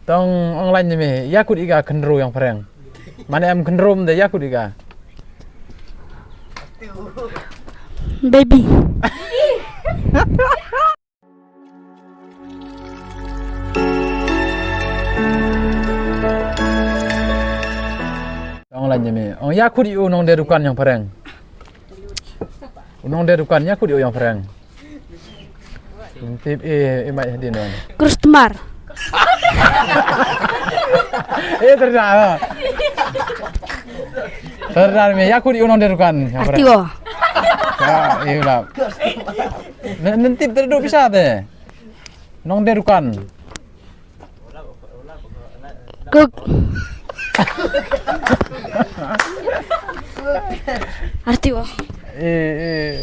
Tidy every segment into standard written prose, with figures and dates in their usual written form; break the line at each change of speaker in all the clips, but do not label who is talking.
Tong online ni me yakut iga kendro yang perang. Mana em kendrom de yakut iga.
Baby.
Online ni me. Oh yakut iu nong de dukan yang perang. Nong de dukan yakut iu yang perang. Tip mai hadin wan.
Customer.
Terdah. Terdah me yakut iu nong de dukan yang perang.
Artigo.
Ya, iya. Nanti terduduk bisa deh. Nong de dukan.
Cook. Artigo.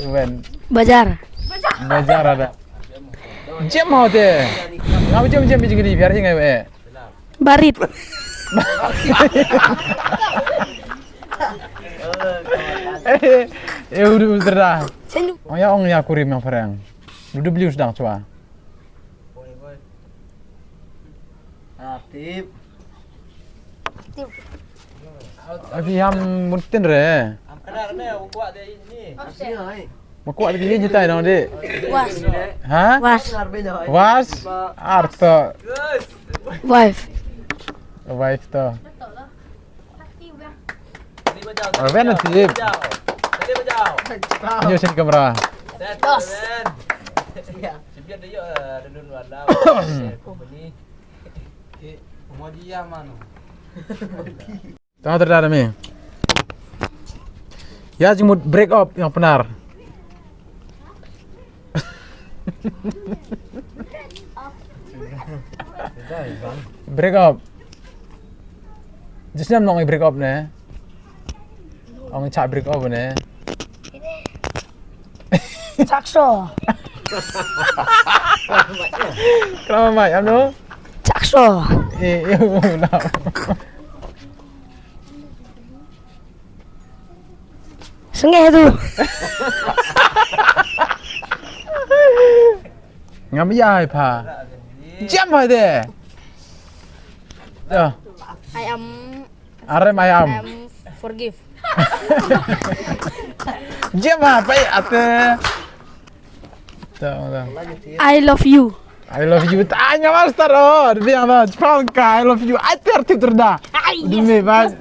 Wen.
Bazar.
Bazar ada. Jam mau deh. Ngapa jam biji gini biar sih nggak
Barit.
Udah terdah.
Sendu.
Oh ya ong ya kurim yang perang. Duduk beliau sedang coba.
Aktif.
Abi ham mungkin re.
Ada kuat dia ini.
Makuat lagi ni kita dong dek.
Was.
Hah?
Was.
Was. Arto.
Wife.
Wife to. Wen nanti. Nyo sini kamera.
Dos.
Biar dia renun walau. Ini mau dia mana?
Tengah terdah mi. Ya jemut break up yang benar. Break up. Just nam nong break up ne. Ong cak break up ne.
Sakso.
Kenapa mai anu?
Sakso.
Nah.
Sengeh tu.
Ngam ya pa. Jam hai de. Ya.
I am
Arem ayam.
forgive.
Jam apa ya ate? Tahu.
I love you.
I love you. Tanya master oh, dia apa? Jepang ka I love you. Ater terdah. Demi bang.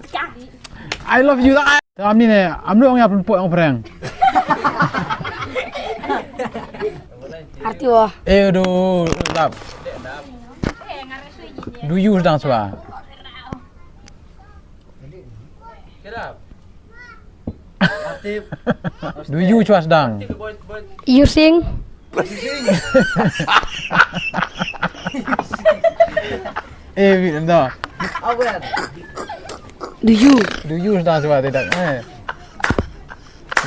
I love you. Kami ni, amnu orang yang pelupuk yang perang.
Artigo.
Aduh, lap. Do you sedang coba?
Aktif.
Do you coba sedang?
You sing.
Dah.
Awen.
Do you?
Do you sedang coba tidak?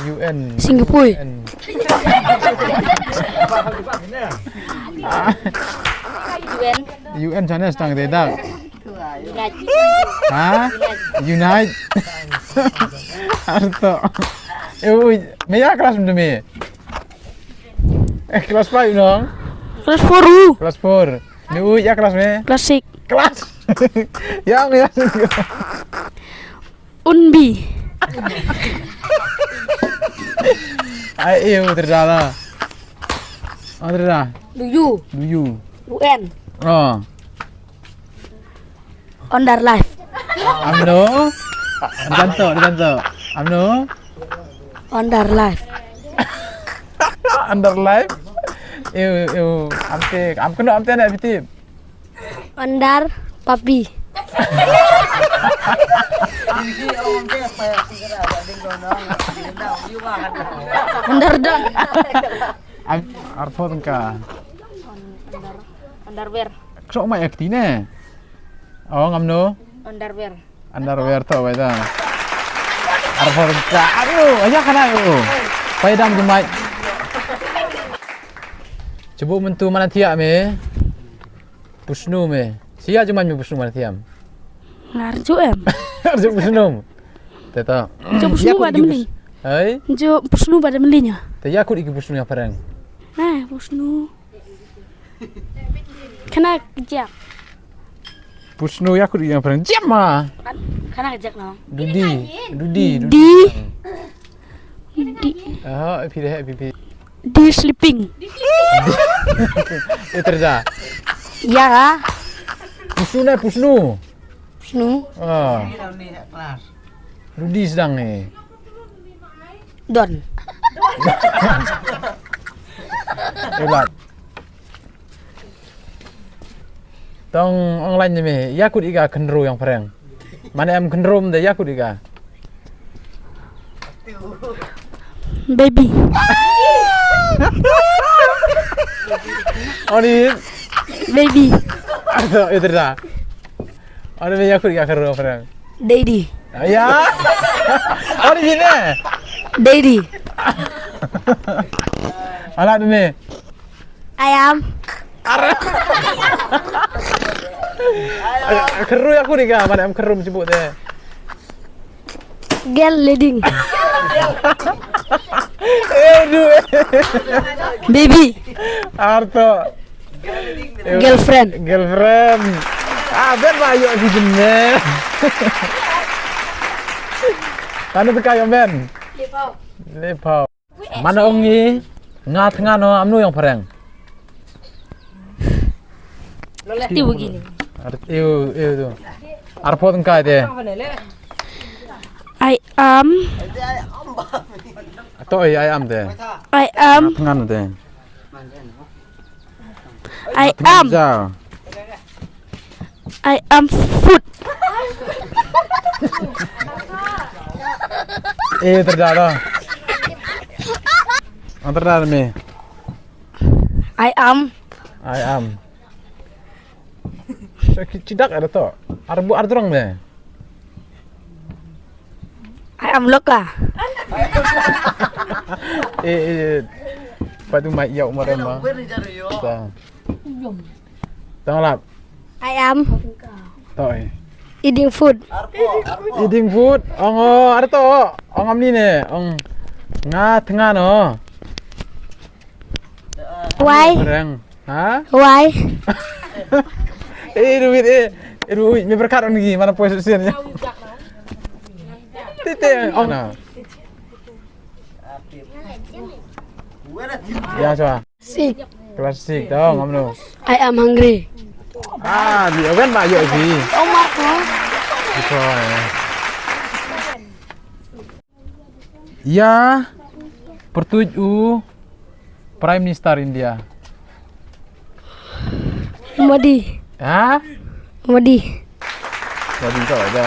UN.
Singapore.
UN sana sedang tidak? Hah? Unite. Arto. Meja kelas macam ni. Kelas 5 dong.
Kelas 4.
Kelas 4. Ni ya kelas me.
Kelas 6.
Kelas. Yang.
Unbi.
Ayo terdalah. Oh terdah.
Do you?
Do you?
UN.
Oh.
Ondar life.
Amno. Dibantu. Amno.
Ondar life.
Under life. Am kena nak bitip.
Ondar papi. Ondar don.
Arto tengka.
Underwear.
Sok mai akti ne. Oh ngamno.
Underwear.
Underwear to bae ta. Arto tengka. Aduh, aja kana yo. Pai dam gemai. Coba mentu mana tiak me. Pusnu me. Sia cuma me pusnu mana tiam.
Ngarju em.
Arjo pusnu. Teta.
Jo pusnu pada meli.
Hai.
Jo pusnu pada melinya.
Taya aku iki pusnu yang parang.
Nah, pusnu. Kena kejak.
Pusnu Yakut yang perang Jama.
Kana ngejak no.
Dudi. Oh, pipi.
Di sleeping.
Terda.
Iya kah?
Pusnu.
Pusnu.
Oh,
Ni kelas.
Dudi sedang ni.
Don.
Hebat. Tong online ni Yakut iga kendro yang perang. Mana am kendrom de Yakut iga.
Baby.
Oh ni.
Baby.
Ada terda. Ada Yakut iga kendro perang.
Daddy.
Ya. Oh ni ni.
Daddy.
Alat ni.
Ayam.
Keru aku ni kan, mana am kerum sebut deh.
Girl leading.
Aduh.
Baby.
Arto.
Girlfriend.
Ben bayo di jenne. Tanu teka yo ben. Lepau. Mana ong ni? Ngat ngano amnu yang perang.
Itu begini.
Iyo tu. Arpo tengkai deh.
I am.
Atau ayam deh.
I am.
Ngano deh.
I am. I am food.
Terjadi. Antara ni.
I am.
Cidak ada tu. Arbu arturang deh.
I am loka.
Patu mai yau marema. Tanglah.
I am
Toy.
eating food.
Eating food. Ong ada tu. Ong am ni ne. Ong tengah no.
Why?
Perang. Ha?
Why?
Duit, ni berkat orang ni mana posisinya? Tite, oh na. Ya coba.
Sick.
Klasik dong, kamu.
I am hungry.
Dia kan mak yo sih.
Oh Marco.
Itu. Ya, pertuju Prime Minister India.
Modi.
Ha?
Modi.
Jadi tu aja.